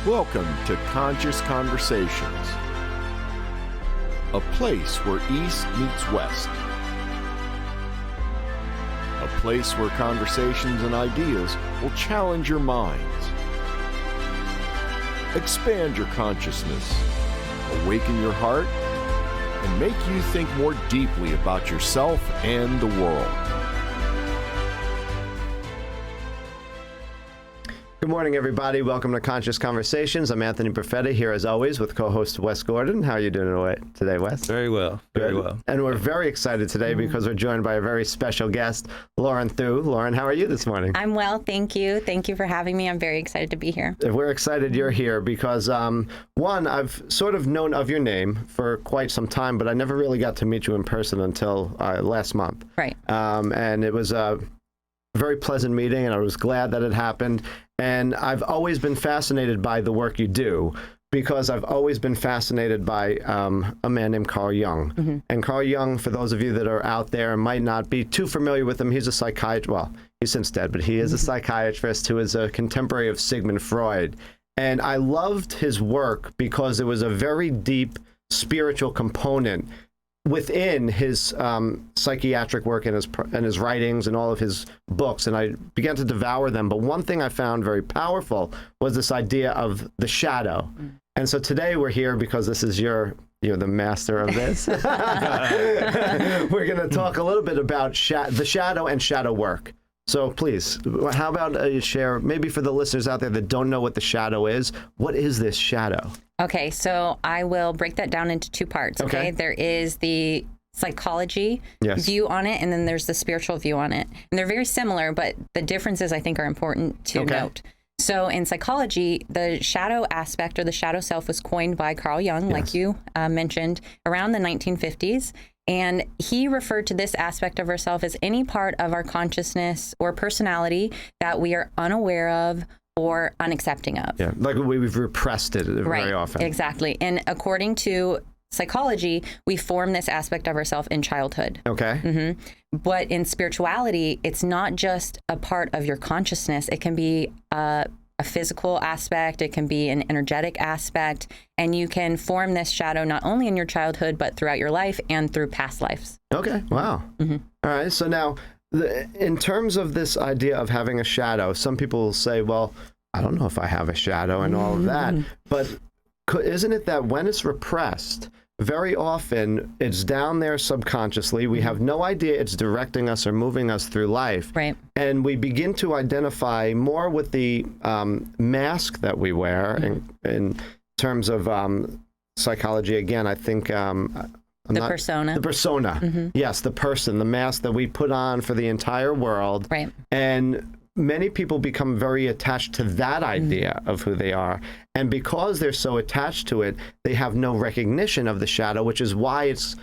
Welcome to Conscious Conversations, a place where East meets West, a place where conversations and ideas will challenge your minds, expand your consciousness, awaken your heart, and make you think more deeply about yourself and the world. Good morning, everybody. Welcome to Conscious Conversations. I'm Anthony Profeta here, as always, with co-host Wes Gordon. How are you doing today, Wes? Very well. Very well. And we're very excited today because we're joined by a very special guest, Lauren Thew. Lauren, how are you this morning? I'm well, thank you. Thank you for having me. I'm very excited to be here. We're excited you're here because, one, I've sort of known of your name for quite some time, but I never really got to meet you in person until last month. Right. And it was a very pleasant meeting, and I was glad that it happened. And I've always been fascinated by the work you do because I've always been fascinated by a man named Carl Jung. Mm-hmm. And Carl Jung, for those of you that are out there and might not be too familiar with him, he's a psychiatrist. Well, he's since dead, but he is a psychiatrist who is a contemporary of Sigmund Freud. And I loved his work because there was a very deep spiritual component within his psychiatric work and his writings and all of his books, and I began to devour them. But one thing I found very powerful was this idea of the shadow. And so today we're here because this is you're the master of this. We're going to talk a little bit about the shadow and shadow work. So please, how about you share, maybe for the listeners out there that don't know what the shadow is, what is this shadow? Okay, so I will break that down into two parts, okay? There is the psychology view on it, and then there's the spiritual view on it. And they're very similar, but the differences I think are important to note. So in psychology, the shadow aspect or the shadow self was coined by Carl Jung, like you mentioned, around the 1950s. And he referred to this aspect of ourselves as any part of our consciousness or personality that we are unaware of or unaccepting of. Yeah, like we've repressed it very often. Exactly. And according to psychology, we form this aspect of ourselves in childhood. Okay. Mm-hmm. But in spirituality, it's not just a part of your consciousness. It can be a physical aspect, it can be an energetic aspect, and you can form this shadow not only in your childhood, but throughout your life and through past lives. Okay, wow. Mm-hmm. All right, so now, in terms of this idea of having a shadow, some people will say, well, I don't know if I have a shadow and all of that, but isn't it that when it's repressed, very often it's down there subconsciously. We have no idea it's directing us or moving us through life. Right. And we begin to identify more with the mask that we wear in terms of psychology. Again, I think persona. The persona. Mm-hmm. Yes, the person, the mask that we put on for the entire world. Right. And many people become very attached to that idea of who they are. And because they're so attached to it, they have no recognition of the shadow, which is why it's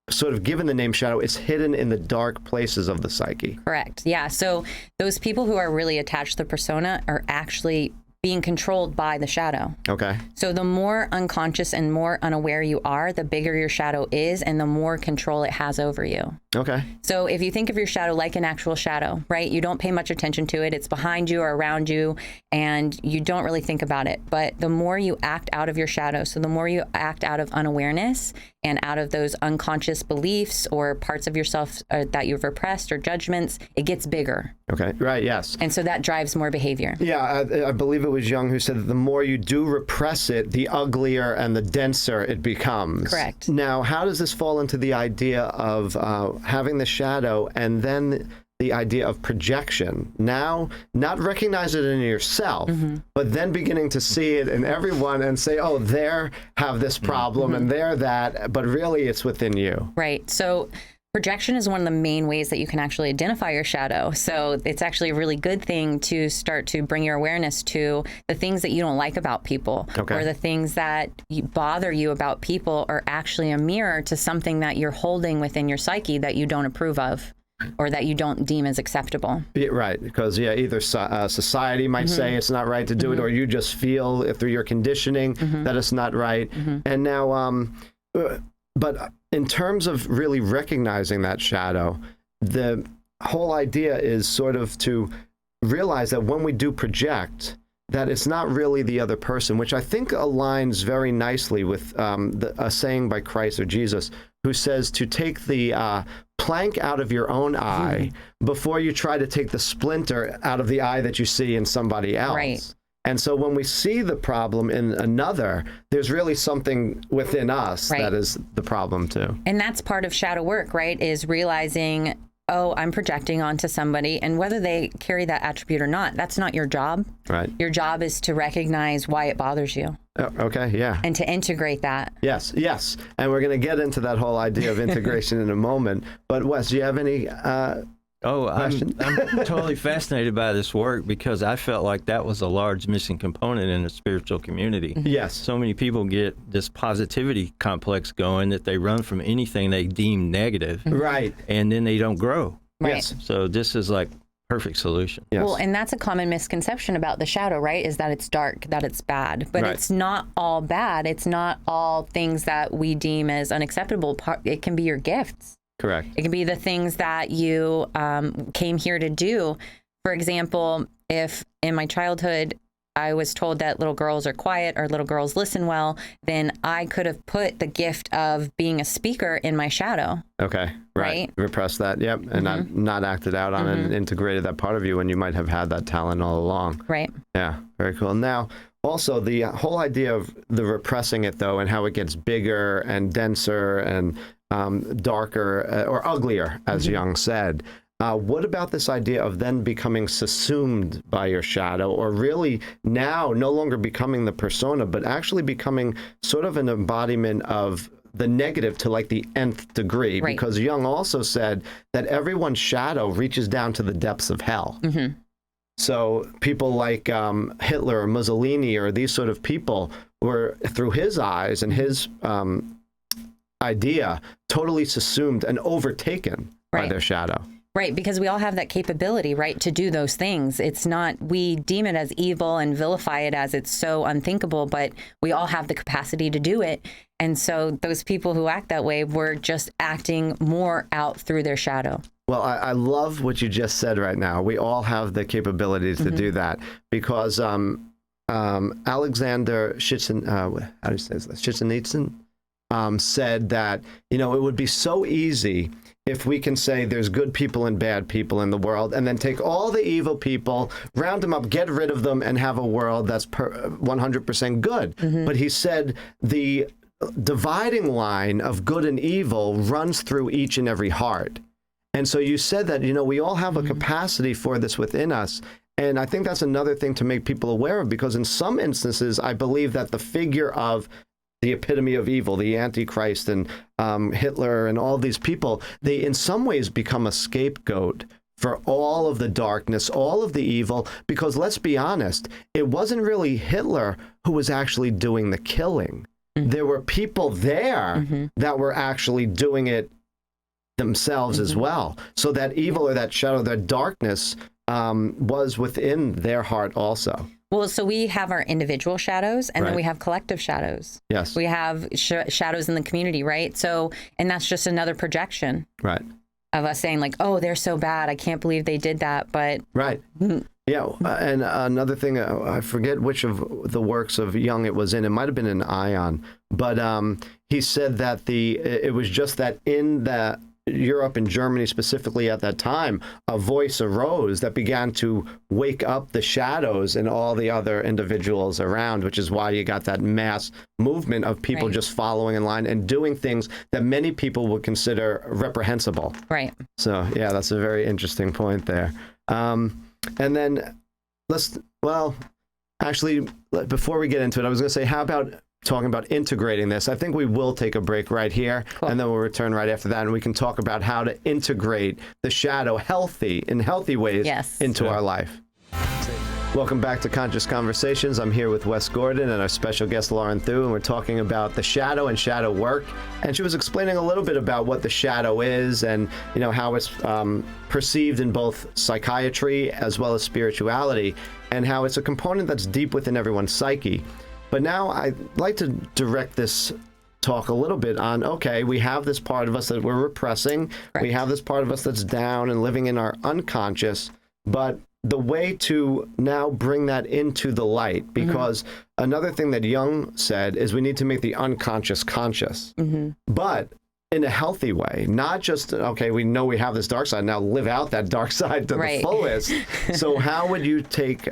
sort of given the name shadow. It's hidden in the dark places of the psyche. Correct. Yeah. So those people who are really attached to the persona are actually being controlled by the shadow. Okay. So the more unconscious and more unaware you are, the bigger your shadow is and the more control it has over you. Okay. So if you think of your shadow like an actual shadow, right? You don't pay much attention to it. It's behind you or around you and you don't really think about it. But the more you act out of your shadow, so the more you act out of unawareness and out of those unconscious beliefs or parts of yourself that you've repressed or judgments, it gets bigger. Okay, right, yes. And so that drives more behavior. Yeah, I believe it was Jung who said that the more you do repress it, the uglier and the denser it becomes. Correct. Now, how does this fall into the idea of having the shadow and then the idea of projection? Now, not recognize it in yourself, but then beginning to see it in everyone and say, oh, they have this problem and they're that, but really it's within you. Right. So projection is one of the main ways that you can actually identify your shadow. So it's actually a really good thing to start to bring your awareness to the things that you don't like about people, or the things that bother you about people are actually a mirror to something that you're holding within your psyche that you don't approve of or that you don't deem as acceptable. Yeah, right, because either society might say it's not right to do it, or you just feel through your conditioning that it's not right. And now, but in terms of really recognizing that shadow, the whole idea is sort of to realize that when we do project, that it's not really the other person, which I think aligns very nicely with a saying by Christ or Jesus, who says to take the plank out of your own eye before you try to take the splinter out of the eye that you see in somebody else. Right. And so when we see the problem in another, there's really something within us that is the problem too. And that's part of shadow work, right? Is realizing, oh, I'm projecting onto somebody, and whether they carry that attribute or not, that's not your job. Right. Your job is to recognize why it bothers you. Okay, yeah. And to integrate that. Yes. And we're going to get into that whole idea of integration in a moment. But Wes, do you have any I'm totally fascinated by this work because I felt like that was a large missing component in the spiritual community. Yes. So many people get this positivity complex going that they run from anything they deem negative. Right. And then they don't grow. Right. Yes. So this is like perfect solution. Yes. Well, and that's a common misconception about the shadow, right? Is that it's dark, that it's bad. But it's not all bad. It's not all things that we deem as unacceptable. It can be your gifts. Correct. It can be the things that you came here to do. For example, if in my childhood I was told that little girls are quiet or little girls listen well, then I could have put the gift of being a speaker in my shadow. Okay. Right. Repress that. Yep. And not acted out on it and integrated that part of you when you might have had that talent all along. Right. Yeah. Very cool. Now, also the whole idea of the repressing it, though, and how it gets bigger and denser and darker or uglier, as Jung said. What about this idea of then becoming subsumed by your shadow, or really now no longer becoming the persona, but actually becoming sort of an embodiment of the negative to like the nth degree? Right. Because Jung also said that everyone's shadow reaches down to the depths of hell. So people like Hitler or Mussolini or these sort of people were, through his eyes and his idea, totally subsumed and overtaken by their shadow. Right, because we all have that capability, right, to do those things. It's not, we deem it as evil and vilify it as it's so unthinkable, but we all have the capacity to do it. And so those people who act that way were just acting more out through their shadow. Well, I love what you just said right now. We all have the capabilities to do that, because Alexander Solzhenitsyn said that, it would be so easy if we can say there's good people and bad people in the world, and then take all the evil people, round them up, get rid of them, and have a world that's 100% good. But he said the dividing line of good and evil runs through each and every heart. And so you said that, we all have a capacity for this within us. And I think that's another thing to make people aware of, because in some instances, I believe that the figure of the epitome of evil, the Antichrist and Hitler and all these people, they in some ways become a scapegoat for all of the darkness, all of the evil, because let's be honest, it wasn't really Hitler who was actually doing the killing. There were people there that were actually doing it themselves as well. So that evil or that shadow, that darkness was within their heart also. Well, so we have our individual shadows, and then we have collective shadows. Yes. We have shadows in the community, right? So, and that's just another projection. Right. Of us saying like, oh, they're so bad. I can't believe they did that. But right. Yeah. And another thing, I forget which of the works of Jung it was in. It might have been in Ion, but he said that it was just that in the Europe and Germany specifically at that time, a voice arose that began to wake up the shadows in all the other individuals around, which is why you got that mass movement of people just following in line and doing things that many people would consider reprehensible. Right. So, yeah, that's a very interesting point there. And then actually, before we get into it, I was going to say, how about talking about integrating this? I think we will take a break right here, and then we'll return right after that, and we can talk about how to integrate the shadow in healthy ways into our life. Welcome back to Conscious Conversations. I'm here with Wes Gordon and our special guest, Lauren Thew, and we're talking about the shadow and shadow work. And she was explaining a little bit about what the shadow is and, how it's perceived in both psychiatry as well as spirituality, and how it's a component that's deep within everyone's psyche. But now I'd like to direct this talk a little bit on, okay, we have this part of us that we're repressing. We have this part of us that's down and living in our unconscious. But the way to now bring that into the light, because another thing that Jung said is we need to make the unconscious conscious, but in a healthy way, not just, okay, we know we have this dark side, now live out that dark side to the fullest. So how would you take,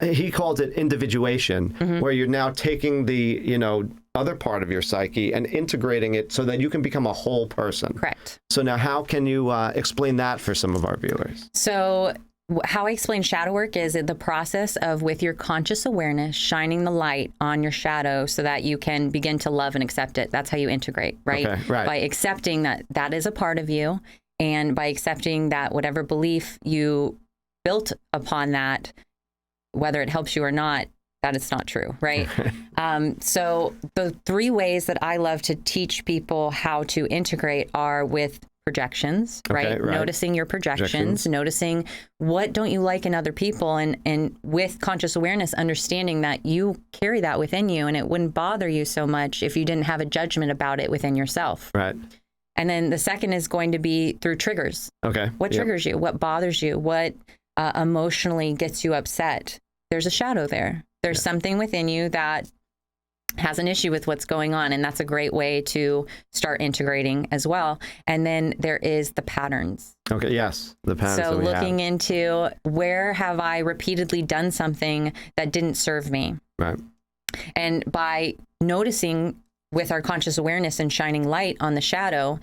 he called it individuation, where you're now taking the, other part of your psyche and integrating it so that you can become a whole person. Correct. So now how can you explain that for some of our viewers? So how I explain shadow work is the process of, with your conscious awareness, shining the light on your shadow so that you can begin to love and accept it. That's how you integrate, right? Okay, right. By accepting that that is a part of you, and by accepting that whatever belief you built upon that, whether it helps you or not, that it's not true, right? So the 3 ways that I love to teach people how to integrate are with projections, right? Noticing your projections, noticing what don't you like in other people, and with conscious awareness, understanding that you carry that within you, and it wouldn't bother you so much if you didn't have a judgment about it within yourself. Right. And then the second is going to be through triggers. Okay. What triggers you? What bothers you? What emotionally gets you upset? There's a shadow there. There's something within you that has an issue with what's going on, and that's a great way to start integrating as well. And then there is the patterns. Okay, yes, the patterns. So that we looking have. into, where have I repeatedly done something that didn't serve me? Right. And by noticing with our conscious awareness and shining light on the shadow,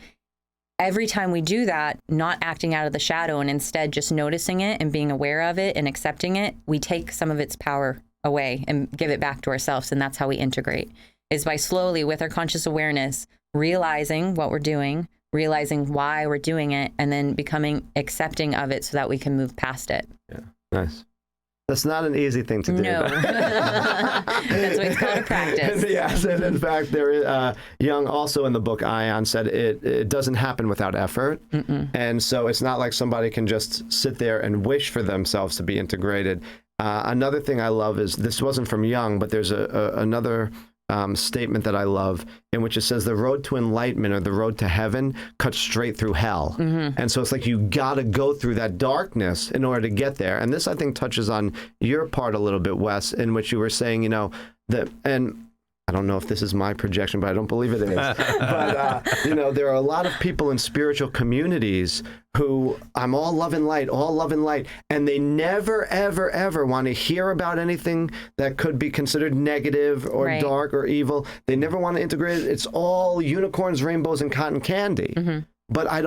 every time we do that, not acting out of the shadow and instead just noticing it and being aware of it and accepting it, we take some of its power away and give it back to ourselves. And that's how we integrate, is by slowly, with our conscious awareness, realizing what we're doing, realizing why we're doing it, and then becoming accepting of it so that we can move past it. Yeah, nice. That's not an easy thing to do. No. That's why it's called a practice. Yes, and in fact, there is, Jung also in the book Ion said it doesn't happen without effort. And so it's not like somebody can just sit there and wish for themselves to be integrated. Another thing I love is, this wasn't from Jung, but there's another statement that I love, in which it says the road to enlightenment, or the road to heaven, cuts straight through hell. And so it's like you got to go through that darkness in order to get there. And this, I think, touches on your part a little bit, Wes, in which you were saying, that, and I don't know if this is my projection, but I don't believe it is. But, there are a lot of people in spiritual communities who, I'm all love and light, and they never, ever, ever want to hear about anything that could be considered negative or dark or evil. They never want to integrate it. It's all unicorns, rainbows, and cotton candy. But I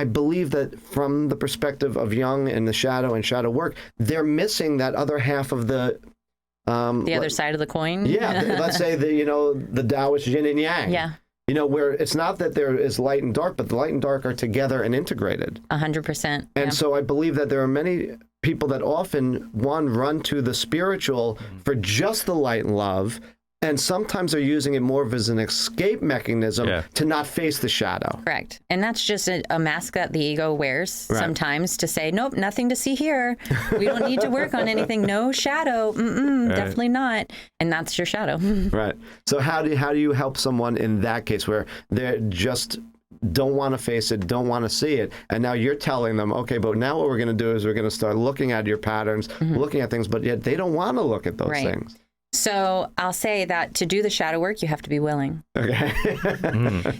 believe that from the perspective of Jung and the shadow and shadow work, they're missing that other half of the other side of the coin. Yeah, let's say the Taoist yin and yang. Yeah. Where it's not that there is light and dark, but the light and dark are together and integrated. 100%. And so I believe that there are many people that often, run to the spiritual for just the light and love, and sometimes they're using it more as an escape mechanism to not face the shadow. Correct. And that's just a mask that the ego wears sometimes to say, nope, nothing to see here. We don't need to work on anything. No shadow. Definitely not. And that's your shadow. Right. So how do you help someone in that case where they just don't want to face it, don't want to see it, and now you're telling them, okay, but now what we're going to do is we're going to start looking at your patterns, looking at things, but yet they don't want to look at those things. So I'll say that to do the shadow work, you have to be willing. Okay.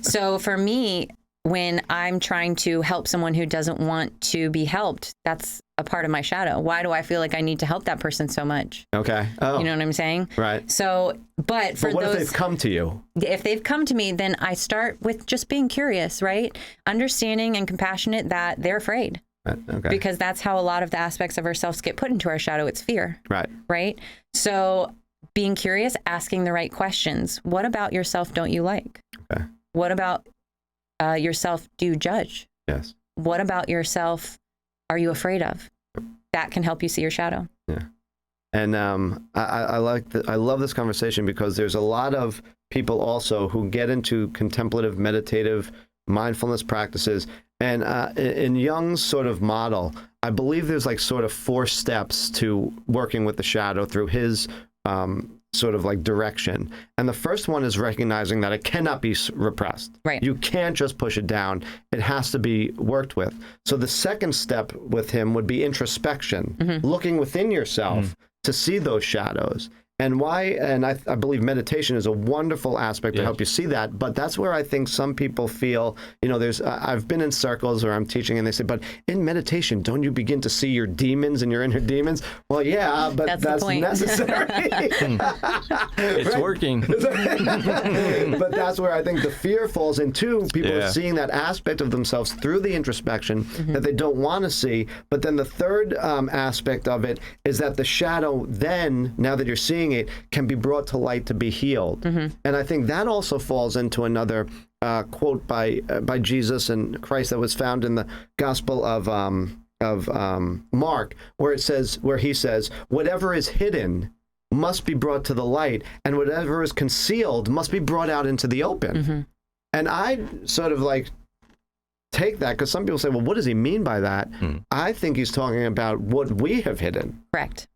So for me, when I'm trying to help someone who doesn't want to be helped, that's a part of my shadow. Why do I feel like I need to help that person so much? Okay. Oh. You know what I'm saying? Right. So, but what if they've come to you? If they've come to me, then I start with just being curious, right? Understanding and compassionate that they're afraid. Okay. Because that's how a lot of the aspects of ourselves get put into our shadow. It's fear. Right. Right? So being curious, asking the right questions. What about yourself don't you like? Okay. What about yourself do you judge? Yes. What about yourself are you afraid of? That can help you see your shadow. Yeah. And I love this conversation because there's a lot of people also who get into contemplative, meditative, mindfulness practices. And in Jung's sort of model, I believe there's like sort of 4 steps to working with the shadow through his sort of like direction. And the first one is recognizing that it cannot be repressed. Right. You can't just push it down. It has to be worked with. So the second step with him would be introspection, looking within yourself to see those shadows. And I believe meditation is a wonderful aspect to help you see that. But that's where I think some people feel, I've been in circles where I'm teaching and they say, but in meditation, don't you begin to see your demons and your inner demons? Well, yeah, but that's necessary. It's working. But that's where I think the fear falls into. People are seeing that aspect of themselves through the introspection that they don't want to see. But then the third aspect of it is that the shadow then, now that you're seeing it, can be brought to light to be healed. And I think that also falls into another quote by Jesus and Christ that was found in the Gospel of Mark, where he says, "Whatever is hidden must be brought to the light, and whatever is concealed must be brought out into the open." And I sort of like take that, because some people say, well, what does he mean by that? I think he's talking about what we have hidden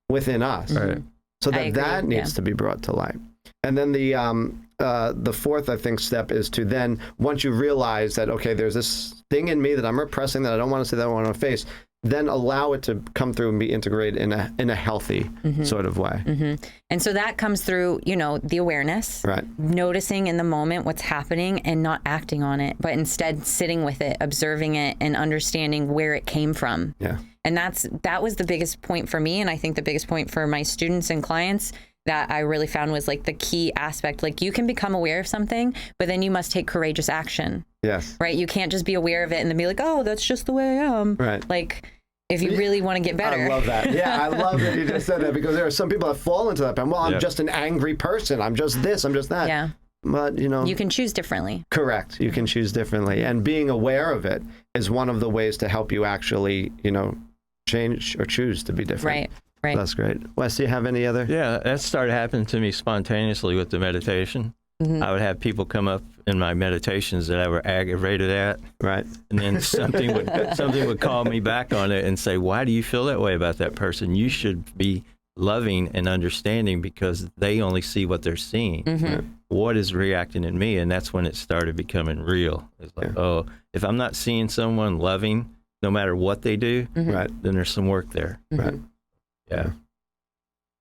within us. Right. So that needs to be brought to light. And then the fourth, I think, step is to then, once you realize that, okay, there's this thing in me that I'm repressing that I don't want to see, that I don't want to face, then allow it to come through and be integrated in a healthy sort of way. And so that comes through, the awareness, noticing in the moment what's happening and not acting on it, but instead sitting with it, observing it, and understanding where it came from. Yeah. And that was the biggest point for me, and I think the biggest point for my students and clients that I really found was like the key aspect. Like, you can become aware of something, but then you must take courageous action. Yes. Right? You can't just be aware of it and then be like, oh, that's just the way I am. Right. Like, if you really want to get better. I love that. Yeah, I love that you just said that, because there are some people that fall into that. Well, I'm just an angry person. I'm just this. I'm just that. Yeah. But, you can choose differently. Correct. You can choose differently. And being aware of it is one of the ways to help you actually, change or choose to be different. Right. Right. That's great. Wes, do you have any other? Yeah, that started happening to me spontaneously with the meditation. I would have people come up in my meditations that I were aggravated at. Right. And then something would call me back on it and say, why do you feel that way about that person? You should be loving and understanding, because they only see what they're seeing. What is reacting in me? And that's when it started becoming real. It's like, oh, if I'm not seeing someone loving, no matter what they do, then there's some work there. Right. Yeah.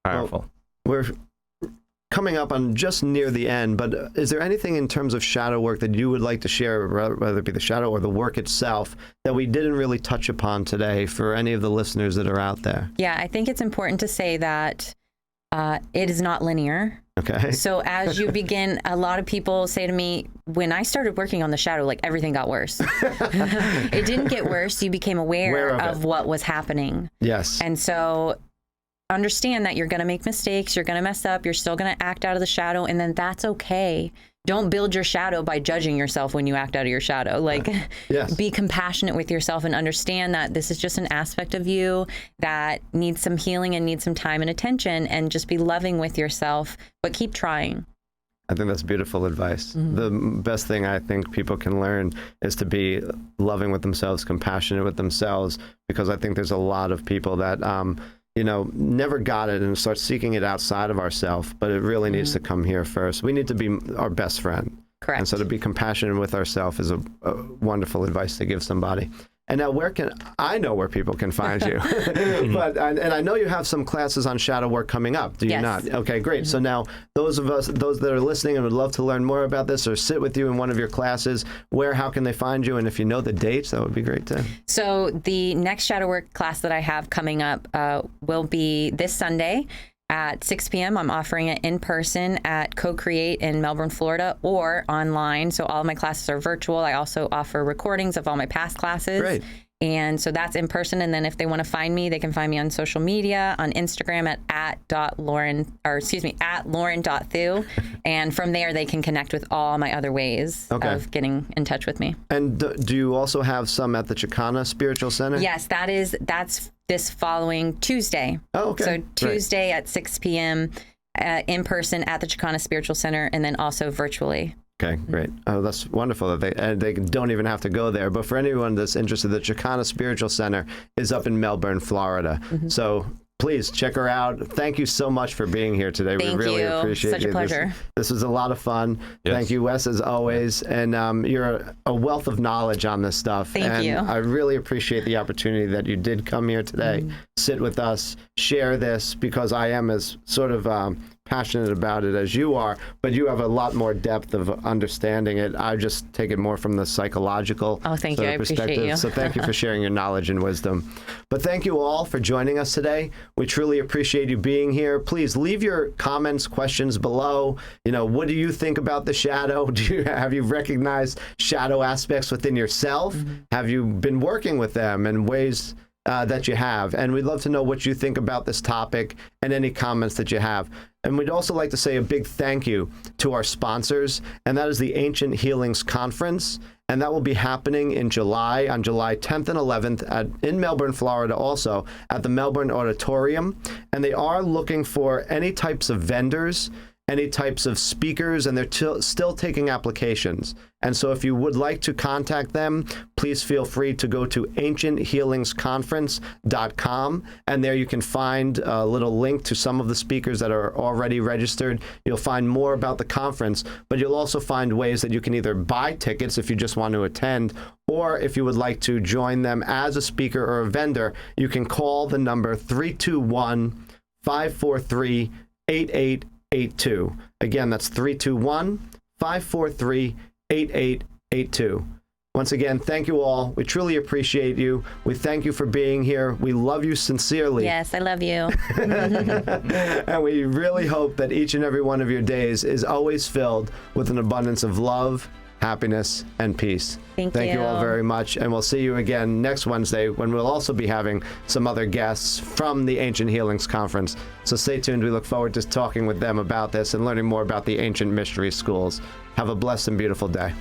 Powerful. Well, we're coming up on just near the end, but is there anything in terms of shadow work that you would like to share, whether it be the shadow or the work itself, that we didn't really touch upon today for any of the listeners that are out there? Yeah, I think it's important to say that it is not linear. Okay. So as you begin, a lot of people say to me, when I started working on the shadow, like, everything got worse. It didn't get worse. You became aware of what was happening. Yes. And so understand that you're going to make mistakes. You're going to mess up. You're still going to act out of the shadow. And then that's okay. Don't build your shadow by judging yourself when you act out of your shadow. Like, be compassionate with yourself and understand that this is just an aspect of you that needs some healing and needs some time and attention, and just be loving with yourself, but keep trying. I think that's beautiful advice. The best thing I think people can learn is to be loving with themselves, compassionate with themselves, because I think there's a lot of people that, never got it and start seeking it outside of ourselves, but it really needs to come here first. We need to be our best friend. Correct. And so to be compassionate with ourselves is a wonderful advice to give somebody. And now, I know where people can find you, but and I know you have some classes on shadow work coming up. Do you not? Okay, great. So now, those that are listening and would love to learn more about this or sit with you in one of your classes, how can they find you? And if you know the dates, that would be great too. So the next shadow work class that I have coming up will be this Sunday at 6 p.m. I'm offering it in person at Co-Create in Melbourne, Florida, or online. So all of my classes are virtual. I also offer recordings of all my past classes. Great. And so that's in person. And then if they want to find me, they can find me on social media, on Instagram at Lauren.Thew. And from there, they can connect with all my other ways of getting in touch with me. And do you also have some at the Chicana Spiritual Center? Yes, that's this following Tuesday. Oh, okay. So Tuesday at 6 p.m. In person at the Chicana Spiritual Center, and then also virtually. Okay, great. Oh, that's wonderful that they don't even have to go there. But for anyone that's interested, the Chicana Spiritual Center is up in Melbourne, Florida. So please check her out. Thank you so much for being here today. Thank we really you. appreciate it. Such a pleasure. This was a lot of fun. Yes. Thank you, Wes, as always. And you're a wealth of knowledge on this stuff. Thank you. I really appreciate the opportunity that you did come here today, sit with us, share this, because I am as sort of passionate about it as you are, but you have a lot more depth of understanding it. I just take it more from the psychological thank you. I appreciate you. So thank you for sharing your knowledge and wisdom. But thank you all for joining us today. We truly appreciate you being here. Please leave your comments, questions below. What do you think about the shadow? Have you recognized shadow aspects within yourself? Have you been working with them in ways that you have? And we'd love to know what you think about this topic and any comments that you have. And we'd also like to say a big thank you to our sponsors, and that is the Ancient Healings Conference. And that will be happening in July, on July 10th and 11th in Melbourne, Florida, also at the Melbourne Auditorium. And they are looking for any types of vendors, any types of speakers, and they're still taking applications. And so if you would like to contact them, please feel free to go to ancienthealingsconference.com, and there you can find a little link to some of the speakers that are already registered. You'll find more about the conference, but you'll also find ways that you can either buy tickets if you just want to attend, or if you would like to join them as a speaker or a vendor, you can call the number 321-543-8882. Again, that's 321-543-8882. Once again, thank you all. We truly appreciate you. We thank you for being here. We love you sincerely. Yes, I love you. And we really hope that each and every one of your days is always filled with an abundance of love, happiness, and peace. Thank you all very much, and we'll see you again next Wednesday when we'll also be having some other guests from the Ancient Healings Conference. So stay tuned. We look forward to talking with them about this and learning more about the ancient mystery schools. Have a blessed and beautiful day.